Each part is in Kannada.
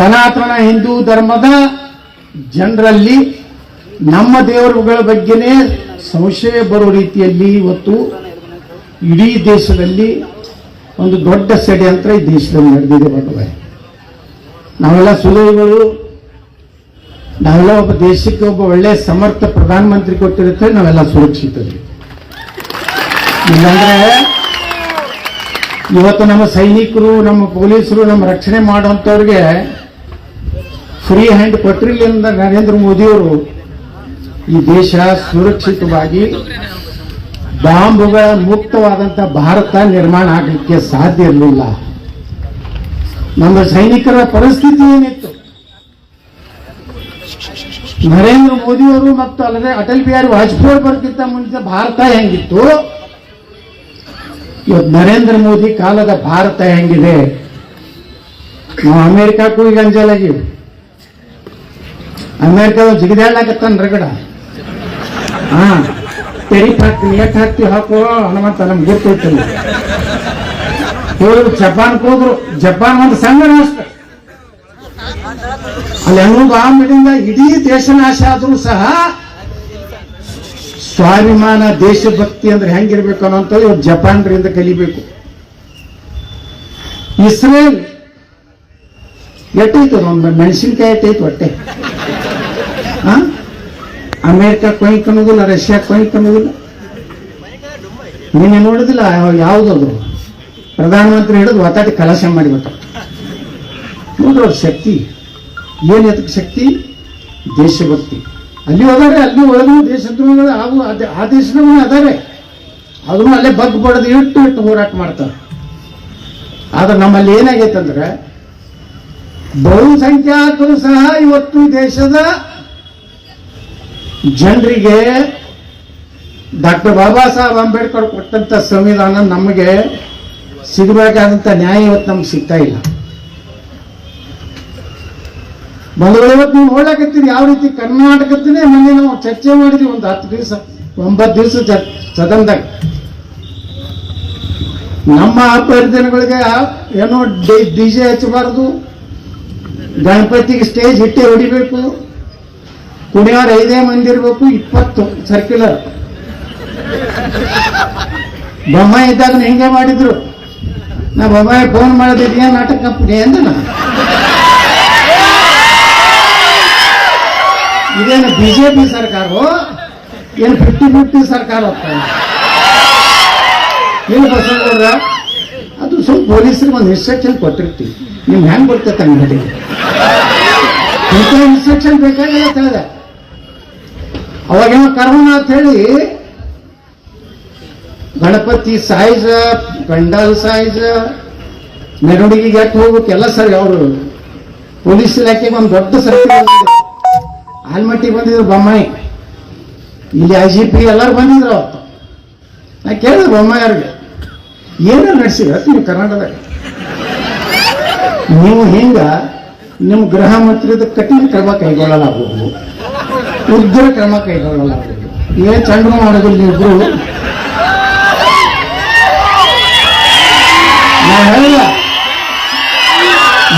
ಸನಾತನ ಹಿಂದೂ ಧರ್ಮದ ಜನರಲ್ಲಿ ನಮ್ಮ ದೇವರುಗಳ ಬಗ್ಗೆನೇ ಸಂಶಯ ಬರೋ ರೀತಿಯಲ್ಲಿ ಇವತ್ತು ಇಡೀ ದೇಶದಲ್ಲಿ ಒಂದು ದೊಡ್ಡ ಷಡ್ಯಂತ್ರ ಈ ದೇಶದಲ್ಲಿ ನಡೆದಿದೆ. ಭಗವ ನಾವೆಲ್ಲ ಸುಲಭಗಳು, ನಾವೆಲ್ಲ ಒಬ್ಬ ದೇಶಕ್ಕೆ ಒಬ್ಬ ಒಳ್ಳೆ ಸಮರ್ಥ ಪ್ರಧಾನಮಂತ್ರಿ ಕೊಟ್ಟಿರುತ್ತೆ, ನಾವೆಲ್ಲ ಸುರಕ್ಷಿತರಿ. ಇಲ್ಲಾಂದ್ರೆ ಇವತ್ತು ನಮ್ಮ ಸೈನಿಕರು, ನಮ್ಮ ಪೊಲೀಸರು, ನಮ್ಮ ರಕ್ಷಣೆ ಮಾಡುವಂಥವ್ರಿಗೆ ಫ್ರೀ ಹ್ಯಾಂಡ್ ಕೊಟ್ಟಿರಲಿಲ್ಲ ನರೇಂದ್ರ ಮೋದಿಯವರು ಈ ದೇಶ ಸುರಕ್ಷಿತವಾಗಿ ಬಾಂಬುಗಳ ಮುಕ್ತವಾದಂಥ ಭಾರತ ನಿರ್ಮಾಣ ಆಗಲಿಕ್ಕೆ ಸಾಧ್ಯ ಇರಲಿಲ್ಲ. ನಮ್ಮ ಸೈನಿಕರ ಪರಿಸ್ಥಿತಿ ಏನಿತ್ತು, ನರೇಂದ್ರ ಮೋದಿಯವರು ಮತ್ತು ಅಲ್ಲದೆ ಅಟಲ್ ಬಿಹಾರಿ ವಾಜಪೇಯಿ ಬರ್ಕಿಂತ ಮುಂಚೆ ಭಾರತ ಹೆಂಗಿತ್ತು, ಇವತ್ತು ನರೇಂದ್ರ ಮೋದಿ ಕಾಲದ ಭಾರತ ಹೆಂಗಿದೆ. ನಾವು ಅಮೆರಿಕಕ್ಕೂ ಈಗ ಅಂಜಲಾಗಿವಿ. ಅಮೆರಿಕದ ಜಿಗಿದಾಡ್ಲಾಕತ್ತಾನ ರಗಡ. ತೆರಿಗೆ ಹಾಕ್ತೀನಿ, ಎಷ್ಟು ಹಾಕ್ತಿವಿ ಹಾಕೋ ಹನುಮಂತ ನಮ್ಗೆ ಗೊತ್ತಿರ್ತಲ್ಲ. ಹೋದ್ರು ಜಪಾನ್ಗೆ ಹೋದ್ರು. ಜಪಾನ್ ಒಂದು ಸಣ್ಣ ರಾಷ್ಟ್ರ, ಅಲ್ಲಿ ಹೆಂಗೂ ಬಾಂಬಿನಿಂದ ಇಡೀ ದೇಶ ನಾಶ ಆದ್ರೂ ಸಹ ಸ್ವಾಭಿಮಾನ, ದೇಶಭಕ್ತಿ ಅಂದ್ರೆ ಹೆಂಗಿರ್ಬೇಕು ಅನ್ನೋಂಥ ಇವತ್ತು ಜಪಾನ್ರಿಂದ ಕಲಿಬೇಕು. ಇಸ್ರೇಲ್ ಎಟ್ಟೈತು, ಒಂದು ಮೆಣಸಿನ್ಕಾಯಿ ಎಟ್ಟೈತು ಹೊಟ್ಟೆ. ಅಮೆರಿಕ ಕೊಯ್ಕ್ ಅನ್ನೋದಿಲ್ಲ, ರಷ್ಯಾ ಕೊಯ್ಕ್ ಅನ್ನೋದಿಲ್ಲ. ನೀನೆ ನೋಡಿದಿಲ್ಲ ಯಾವುದದು ಪ್ರಧಾನಮಂತ್ರಿ ಹಿಡಿದು ಒತ್ತಾಟಿ ಕಲಶ ಮಾಡಿಬಿಟ್ಟ. ನೋಡ್ರಿ ಅವ್ರ ಶಕ್ತಿ ಏನ್, ಎದಕ್ಕೆ ಶಕ್ತಿ? ದೇಶಭಕ್ತಿ. ಅಲ್ಲಿ ಹೋದಾರೆ, ಅಲ್ಲಿ ಒಳಗೂ ದೇಶದ್ರೋಹಗಳು ಹಾಗೂ ಆ ದೇಶದವೂ ಅದಾರೆ, ಅದನ್ನು ಅಲ್ಲೇ ಬಗ್ ಬಡ್ದು ಇಟ್ಟು ಹೋರಾಟ ಮಾಡ್ತಾರೆ. ಆದ್ರೆ ನಮ್ಮಲ್ಲಿ ಏನಾಗೈತಂದ್ರೆ ಬಹುಸಂಖ್ಯಾತರು ಸಹ ಇವತ್ತು ದೇಶದ ಜನರಿಗೆ ಡಾಕ್ಟರ್ ಬಾಬಾ ಸಾಹೇಬ್ ಅಂಬೇಡ್ಕರ್ ಕೊಟ್ಟಂತ ಸಂವಿಧಾನ ನಮಗೆ ಸಿಗಬೇಕಾದಂತ ನ್ಯಾಯ ಇವತ್ತು ನಮ್ಗೆ ಸಿಗ್ತಾ ಇಲ್ಲ. ಬಂಧುಗಳು, ಇವತ್ತು ನೀವು ನೋಡ್ಲಾಕತ್ತೀರಿ ಯಾವ ರೀತಿ ಕರ್ನಾಟಕದನ್ನೇ ಮೊನ್ನೆ ನಾವು ಚರ್ಚೆ ಮಾಡಿದ್ವಿ ಒಂದು 10 ದಿವಸ 9 ದಿವಸ ಸದನದಾಗ. ನಮ್ಮ ಅಭ್ಯರ್ಥಿಗಳಿಗೆ ಏನೋ ಡಿಜೆ ಹಚ್ಚಬಾರದು, ಗಣಪತಿಗೆ ಸ್ಟೇಜ್ ಇಟ್ಟೆ ಹೊಡಿಬೇಕು, ಕುಣಿಯವ್ರು 5 ಮಂದಿ ಇರಬೇಕು, 20 ಸರ್ಕ್ಯುಲರ್. ಬೊಮ್ಮಾಯಿ ಇದ್ದಾಗ ಹೆಂಗೆ ಮಾಡಿದ್ರು, ನಾ ಬೊಮ್ಮಾಯಿ ಫೋನ್ ಮಾಡಿದ್ರೆ ಏನ್ ನಾಟಕ ಕಂಪನಿ ಅಂದ. ಇದೇನು ಬಿಜೆಪಿ ಸರ್ಕಾರ, ಏನು 50-50 ಸರ್ಕಾರ ಹೋಗ್ತಾರೆ ಏನು ಬಸವಗೌಡ್ರ? ಅದು ಸ್ವಲ್ಪ ಪೊಲೀಸರಿಗೆ ಒಂದು ಇನ್ಸ್ಟ್ರಕ್ಷನ್ ಕೊಟ್ಟಿರ್ತೀವಿ, ನಿಮ್ಗೆ ಹೆಂಗ್ ಬರ್ತೈತೆ ಹಂಗೆ ಇಂಥ ಇನ್ಸ್ಟ್ರಕ್ಷನ್ ಬೇಕಾಗಿಲ್ಲ ಅಂತ ಹೇಳಿದೆ. ಅವಾಗೇನೋ ಕರೋನ ಅಂತ ಹೇಳಿ ಗಣಪತಿ ಸೈಜ್, ಪೆಂಡಾಲ್ ಸೈಜ್, ಮೆರವಣಿಗೆಗೆ ಯಾಕೆ ಹೋಗ್ಬೇಕು ಎಲ್ಲ ಸರಿ. ಅವರು ಪೊಲೀಸ್ ಇಲಾಖೆಗೆ ಒಂದು ದೊಡ್ಡ ಸರ್ಕಾರ ಆಲ್ಮಟ್ಟಿಗೆ ಬಂದಿದ್ರು, ಬೊಮ್ಮಾಯಿ ಇಲ್ಲಿ IGP ಎಲ್ಲರೂ ಬಂದಿದ್ರು. ಅವತ್ತು ನಾ ಕೇಳಿದೆ ಬೊಮ್ಮಾಯಿಯವ್ರಿಗೆ, ಏನೇನು ನಡೆಸಿದ್ರ ನೀವು ಕರ್ನಾಟಕದಾಗ? ನೀವು ಹಿಂಗ ನಿಮ್ಮ ಗೃಹ ಮಂತ್ರಿದ ಕಠಿಣ ಕ್ರಮ ಕೈಗೊಳ್ಳಲಾಗುವುದು, ಉಗ್ರ ಕ್ರಮ ಕೈಗೊಳ್ಳಲಾಗುವುದು. ಏನ್ ಚಂಡ ಮಾಡೋದಿಲ್ಲ ನೀವಿಬ್ರು. ನಾ ಹೇಳಿಲ್ಲ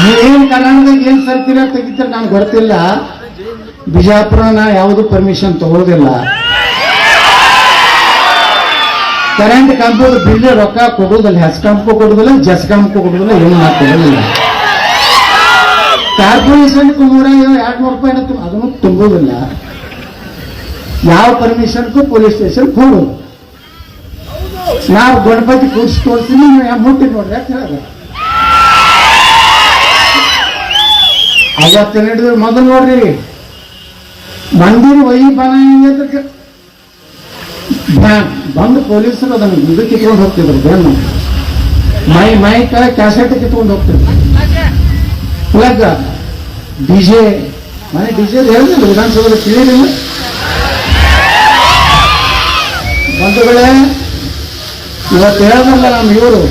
ನೀವೇನ್ ಕರ್ನಾಟಕದಾಗ ಏನ್ ಸರ್ತೀರ ತೆಗಿತೀರ ನನ್ಗೆ ಗೊತ್ತಿಲ್ಲ. ಬಿಜಾಪುರ ನಾ ಯಾವುದು ಪರ್ಮಿಷನ್ ತಗೊಳ್ಳೋದಿಲ್ಲ. ಕರೆಂಟ್ ಕಂಪೋದು ಬಿಲ್ ರೊಕ್ಕ ಕೊಡುವುದಿಲ್ಲ, ಹೆಸ್ಕಾಂಪು ಕೊಡುದಿಲ್ಲ, ಜಸ್ಕಾಂಪು ಕೊಡುದಿಲ್ಲ, ಏನು ಕೊಡುದಿಲ್ಲ. ಕಾರ್ಪೊರೇಷನ್ಗೂ 100-200 ರೂಪಾಯಿ ಅದನ್ನು ತುಂಬುವುದಿಲ್ಲ. ಯಾವ ಪರ್ಮಿಷನ್ಗೂ ಪೊಲೀಸ್ ಸ್ಟೇಷನ್ ಹೋಗೋದು. ನಾವು ಗಣಪತಿ ಕೂರಿಸಿ ತೋರಿಸ್ತೀನಿ, ನೀವು ಮುಟ್ಟಿ ನೋಡ್ರಿ ಅಂತ ಹೇಳಿದ್ರೆ ಅವತ್ತು ನಡೆದ್ರೆ ಮೊದಲು ನೋಡ್ರಿ ಮಂದಿರ ವಹಿ ಬನ ಬಂದು ಪೊಲೀಸರು ಅದನ್ನು ಇದು ಕಿತ್ಕೊಂಡು ಹೋಗ್ತಿದ್ರು. ಬೇನ್ ಮೈಕ್ ಕ್ಯಾಸೆಟ್ ಕಿತ್ಕೊಂಡು ಹೋಗ್ತಿದ್ರು. ಪ್ಲಗ್ ಡಿಜೆ ಮನೆ ಡಿಜೆ ಹೇಳಿದ್ರು ವಿಧಾನಸಭೆಗೆ ತಿಳಿದಿಲ್ಲ. ಬಂಧುಗಳೇ, ಇವತ್ತು ಹೇಳಿದ್ರಲ್ಲ ನಮ್ಮ ಇವರು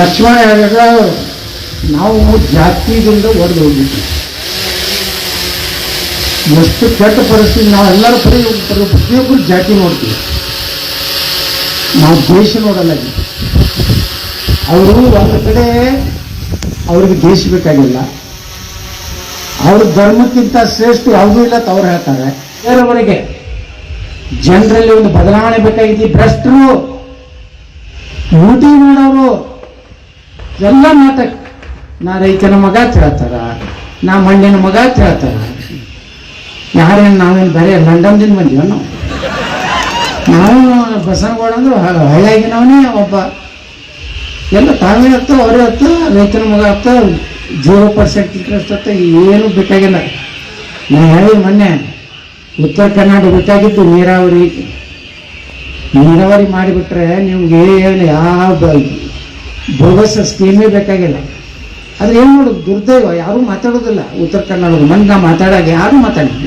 ಲಕ್ಷ್ಮಣ ಹೆಗಡೆ ಅವರು, ನಾವು ಜಾತಿಯಿಂದ ಹೊಡೆದು ಹೋಗಿದ್ವಿ. ಎಷ್ಟು ಕೆಟ್ಟ ಪರಿಸ್ಥಿತಿ. ನಾವೆಲ್ಲರೂ ಪ್ರತಿಯೊಬ್ಬರು ಜಾತಿ ನೋಡ್ತೀವಿ, ನಾವು ದೇಶ ನೋಡಲ್ಲ. ಅವರು ಒಂದು ಕಡೆ ಅವ್ರಿಗೆ ದೇಶ ಬೇಕಾಗಿಲ್ಲ, ಅವ್ರ ಧರ್ಮಕ್ಕಿಂತ ಶ್ರೇಷ್ಠ ಯಾವುದೂ ಇಲ್ಲ ಅಂತ ಅವ್ರು ಹೇಳ್ತಾರೆ. ಬೇರೆಯವರಿಗೆ ಜನರಲ್ಲಿ ಒಂದು ಬದಲಾವಣೆ ಬೇಕಾಗಿದೆ. ಭ್ರಷ್ಟರು, ಲೂಟಿ ಮಾಡೋರು ಎಲ್ಲ ನಾಟಕ. ನಾ ರೈತನ ಮಗ ಅಂತ ಹೇಳ್ತಾರ, ನಾ ಮಂಡ್ಯನ ಮಗ ಅಂತ ಹೇಳ್ತಾರ. ಯಾರೇನು ನಾವೇನು ಬೇರೆ ಲಂಡನ್ದಿಂದ ಬಂದೀವ ನಾವು ಬಸನಗೌಡ ಅಂದ್ರೆ ಹಳ್ಳಿಯಾಗಿನವನೇ ಒಬ್ಬ. ಎಲ್ಲ ತಾವೇ ಹತ್ತ ಅವರೇ ಹತ್ತ, ರೈತನ ಮಗ ಹತ್ತ, 0% ಇಂಟ್ರೆಸ್ಟ್ ಹತ್ತ, ಏನು ಬೇಕಾಗಿಲ್ಲ. ನಾನು ಹೇಳಿ ಮೊನ್ನೆ ಉತ್ತರ ಕರ್ನಾಟಕ ಬೇಕಾಗಿದ್ದು ನೀರಾವರಿ ಮಾಡಿಬಿಟ್ರೆ ನಿಮ್ಗೆ ಏನು ಯಾವ ಬೋಗಸ್ ಸ್ಕೀಮೇ ಬೇಕಾಗಿಲ್ಲ. ಆದ್ರೆ ಏನು ಮಾಡೋದು, ದುರ್ದೈವ, ಯಾರೂ ಮಾತಾಡೋದಿಲ್ಲ ಉತ್ತರ ಕನ್ನಡದ ಮಂದಿ. ನಾ ಮಾತಾಡಾಗ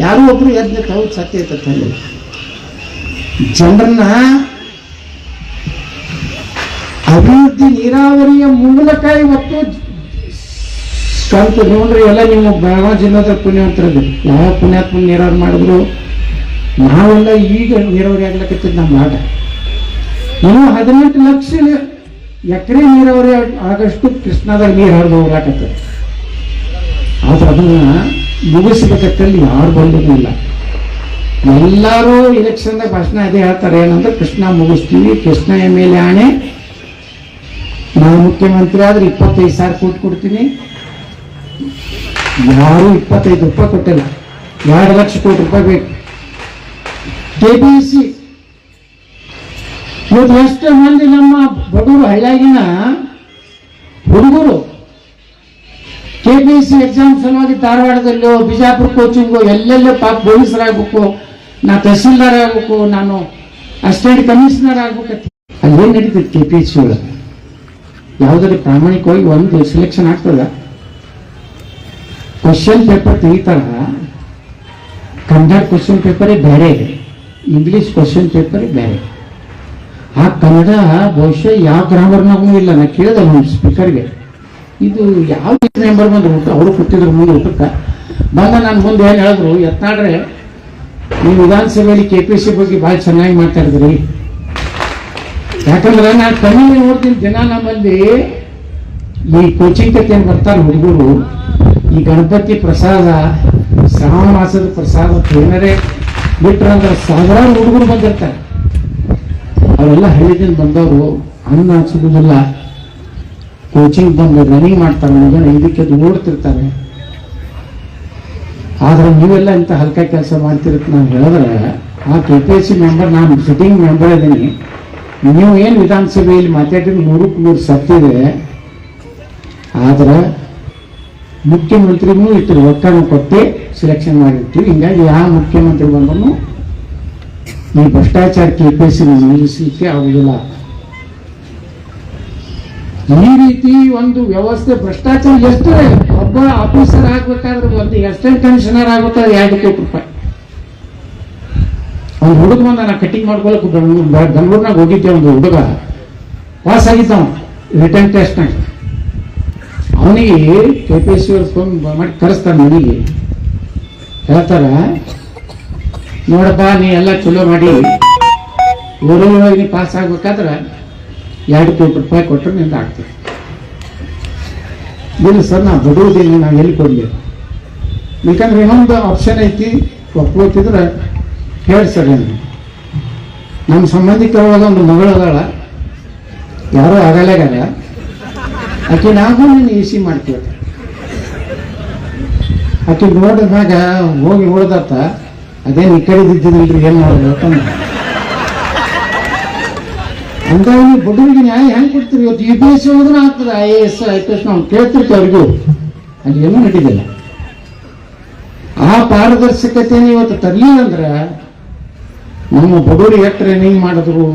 ಯಾರು ಒಬ್ರು ಎದ್ದು ಹೌದು ಸತ್ಯ ಇರ್ತದೆ. ಜನರನ್ನ ಅಭಿವೃದ್ಧಿ ನೀರಾವರಿಯ ಮೂಲಕ ಇವತ್ತು ಸ್ವಂತ ನೋಡ್ರಿ. ಎಲ್ಲ ನಿಮ್ಮ ಬೆಳಗಾವಿ ಜಿಲ್ಲಾದ ಪುಣ್ಯವಂತರದ್ದು. ಯಾವ ಪುಣ್ಯಾತ್ಮ ನೀರಾವರಿ ಮಾಡಿದ್ರು. ನಾವೆಲ್ಲ ಈಗ ನೀರಾವರಿ ಆಗ್ಲಕತ್ತಿದ್ ನಮ್ಮ ಆಟ. ಇನ್ನು 18 ಲಕ್ಷ ಎಕರೆ ನೀರಾವರಿ ಆಗಷ್ಟು ಕೃಷ್ಣಾದಾಗ ನೀರು ಹರಿದು ಹೋಗ್ಲಾಕತ್ತದ. ಆದ್ರೆ ಅದನ್ನ ಮುಗಿಸ್ಬೇಕಂತಲ್ಲಿ ಯಾರು ಬಂದಿರಲಿಲ್ಲ. ಎಲ್ಲರೂ ಎಲೆಕ್ಷನ್ದಾಗ ಭಾಷಣ ಅದೇ ಹೇಳ್ತಾರೆ, ಏನಂದ್ರೆ ಕೃಷ್ಣ ಮುಗಿಸ್ತೀವಿ, ಕೃಷ್ಣ ಮೇಲೆ ಆಣೆ, ನಾವು ಮುಖ್ಯಮಂತ್ರಿ ಆದ್ರೆ 25,000 ಕೋಟಿ ಕೊಡ್ತೀನಿ. ಯಾರು 25 ರೂಪಾಯಿ ಕೊಟ್ಟಿಲ್ಲ. 2 ಲಕ್ಷ ಕೋಟಿ ರೂಪಾಯಿ ಬೇಕು. ಕೆಪಿಸಿ ಇವತ್ತು ಎಷ್ಟು ಮಂದಿ ನಮ್ಮ ಬಡವರು ಹಳ್ಳಿಯಾಗಿನ ಹುಡುಗರು ಕೆಪಿಸಿ ಎಕ್ಸಾಮ್ ಸಲುವಾಗಿ ಧಾರವಾಡದಲ್ಲೋ ಬಿಜಾಪುರ ಕೋಚಿಂಗು ಎಲ್ಲೆಲ್ಲೋ ಪಾಪ ಪೊಲೀಸರಾಗಬೇಕು, ನಾ ತಹಸೀಲ್ದಾರ್ ಆಗ್ಬೇಕು, ನಾನು ಅಸಿಸ್ಟೆಂಟ್ ಕಮಿಷನರ್ ಆಗ್ಬೇಕಂತ ಅಲ್ಲೇನ್ ನಡೀತದೆ. ಕೆಪಿಸಿ ಒಳಗೆ ಯಾವುದಾದ್ರು ಪ್ರಾಮಾಣಿಕವಾಗಿ ಒಂದು ಸೆಲೆಕ್ಷನ್ ಆಗ್ತದ. ಕ್ವಶನ್ ಪೇಪರ್ ತೆಗಿತಾರ. ಕನ್ನಡ ಕ್ವಶನ್ ಪೇಪರೇ ಬೇರೆ, ಇಂಗ್ಲಿಷ್ ಕ್ವಶನ್ ಪೇಪರೇ ಬೇರೆ. ಆ ಕನ್ನಡ ಬಹುಶಃ ಯಾವ ಗ್ರಾಮರ್ನಾಗೂ ಇಲ್ಲ. ನಾ ಕೇಳಿದೆ ನಮ್ಮ ಸ್ಪೀಕರ್ಗೆ, ಇದು ಯಾವ ಮೆಂಬರ್ ಬಂದ್ರು ಊಟ, ಅವರು ಕೂತಿದ್ರು ಮುಂದೆ ಊಟಕ್ಕೆ ಬಂದ. ನಾನು ಮುಂದೆ ಏನು ಹೇಳಿದ್ರು, ಯತ್ನಾಡ್ರೆ ನೀವು ವಿಧಾನಸಭೆಯಲ್ಲಿ ಕೆಪಿಸಿ ಬಗ್ಗೆ ಭಾಳ ಚೆನ್ನಾಗಿ ಮಾತಾಡಿದ್ರಿ. ಯಾಕಂದ್ರೆ ನಾನು ಕಣ್ಣಿಗೆ ನೋಡ್ತೀನಿ ದಿನ ನಮ್ಮಲ್ಲಿ ಈ ಕೋಚಿಂಗ್ ಕತೆ ಬರ್ತಾರೆ ಹುಡುಗರು. ಈ ಗಣಪತಿ ಪ್ರಸಾದ, ಶ್ರಾವಣ ಮಾಸದ ಪ್ರಸಾದ ಏನಾರೇ ಬಿಟ್ರಂದ್ರೆ ಸಾವಿರಾರು ಹುಡುಗರು ಬಂದಿರ್ತಾರೆ. ಅವೆಲ್ಲ ಹಳ್ಳಿದಿಂದ ಬಂದವರು ಅನ್ನ ಸಿಗುದಿಲ್ಲ. ಕೋಚಿಂಗ್ ಬಂದು ರನ್ನಿಂಗ್ ಮಾಡ್ತಾರೆ, ಮಗನ ಇದಕ್ಕೆ ಓಡ್ತಿರ್ತಾರೆ. ಆದ್ರೆ ನೀವೆಲ್ಲ ಇಂಥ ಹಲ್ಕ ಕೆಲಸ ಮಾಡ್ತಿರತ್ತೆ ನಾನು ಹೇಳಿದ್ರೆ, ಆ ಕೆಪಿಎಸ್ಸಿ ಮೆಂಬರ್, ನಾನು ಸಿಟ್ಟಿಂಗ್ ಮೆಂಬರ್ ಇದ್ದೀನಿ. ನೀವು ಏನು ವಿಧಾನಸಭೆಯಲ್ಲಿ ಮಾತಾಡಿದ್ರೆ 100% ಸತ್ತಿದೆ. ಆದ್ರೆ ಮುಖ್ಯಮಂತ್ರಿಗೂ ಇಟ್ಟು ರೊಕ್ಕನೂ ಕೊಟ್ಟು ಸೆಲೆಕ್ಷನ್ ಮಾಡಿರ್ತೀವಿ. ಹಿಂಗಾಗಿ ಯಾವ ಮುಖ್ಯಮಂತ್ರಿ ಬಂದರೂ ಈ ಭ್ರಷ್ಟಾಚಾರ ಕೆಪಿಎಸ್ಸಿ ನಿಲ್ಲಿಸಲಿಕ್ಕೆ ಆಗುದಿಲ್ಲ. ಈ ರೀತಿ ಒಂದು ವ್ಯವಸ್ಥೆ ಭ್ರಷ್ಟಾಚಾರ ಎಷ್ಟು, ಒಬ್ಬ ಆಫೀಸರ್ ಆಗ್ಬೇಕಾದ್ರೆ ಒಂದು ಅಸಿಸ್ಟೆಂಟ್ ಕಮಿಷನರ್ ಆಗ್ಬೇಕಾದ್ರೆ 2 ಕೋಟಿ ರೂಪಾಯಿ. ಅವ್ನು ಹುಡುಗ ಬಂದ, ನಾ ಕಟಿಂಗ್ ಮಾಡ್ಕೊಳಕ್ ಬೆಂಗಳೂರಿನಾಗ ಹೋಗಿದ್ದೆ. ಒಂದು ಹುಡುಗ ಪಾಸ್ ಆಗಿದ್ದಾವ ರಿಟರ್ನ್ ಟೆಸ್ಟ್ನಾಗ. ಅವನಿಗೆ ಕೆಪಿಎಸ್ಸಿ ಅವ್ರು ಫೋನ್ ಮಾಡಿ ಕರೆಸ್ತಾರ ಮನೆಗೆ. ಹೇಳ್ತಾರ, ನೋಡಪ್ಪ ನೀ ಎಲ್ಲ ಚಲೋ ಮಾಡಿ ಊರೊಳಗೆ ಪಾಸ್ ಆಗ್ಬೇಕಾದ್ರೆ 2 ಕೋಟಿ ರೂಪಾಯಿ ಕೊಟ್ಟರೆ ನಿಂದ ಆಗ್ತದೆ. ಇಲ್ಲ ಸರ್, ನಾ ಬಡವುದಿಲ್ಲ, ನಾವು ಎಲ್ಲಿ ಕೊಡಲಿ. ಯಾಕಂದ್ರೆ ಇನ್ನೊಂದು ಆಪ್ಷನ್ ಐತಿ, ಒಪ್ಕೋತಿದ್ರೆ ಹೇಳಿ ಸರ್. ನಮ್ಮ ಸಂಬಂಧಿಕರೊಳಗ ಒಂದು ಮಗಳು ಅದಾಳ, ಯಾರೋ ಆಗಲ್ಲಾಗಲ್ಲ. ಆಕೆ ನಾವು ನೀನು AC ಮಾಡ್ತೀವಿ. ಆಕೆ ನೋಡಿದಾಗ ಹೋಗಿ ಉಳ್ದತ್ತ, ಅದೇನು ಈ ಕಡೆ ಇದ್ದಿದ್ದಿಲ್ರಿ, ಏನು ಮಾಡೋದು ಅಂತಂದ. ಅಂತ ನೀವು ಬಡವರಿಗೆ ನ್ಯಾಯ ಹೆಂಗೆ ಕೊಡ್ತೀರಿ? ಇವತ್ತು UPSC ಹೋದ್ರೂ ಆಗ್ತದೆ, IAS IPS ನಾವು ಕೇಳ್ತಿರ್ತೀವಿ. ಅವ್ರಿಗೂ ಅಲ್ಲಿ ಏನೂ ನಡೀದಿಲ್ಲ. ಆ ಪಾರದರ್ಶಕತೆಯನ್ನು ಇವತ್ತು ತರಲಿಲ್ಲ ಅಂದ್ರೆ ನಮ್ಮ ಬಡವರಿಗೆ ಟ್ರೈನಿಂಗ್ ಮಾಡಿದ್ರು.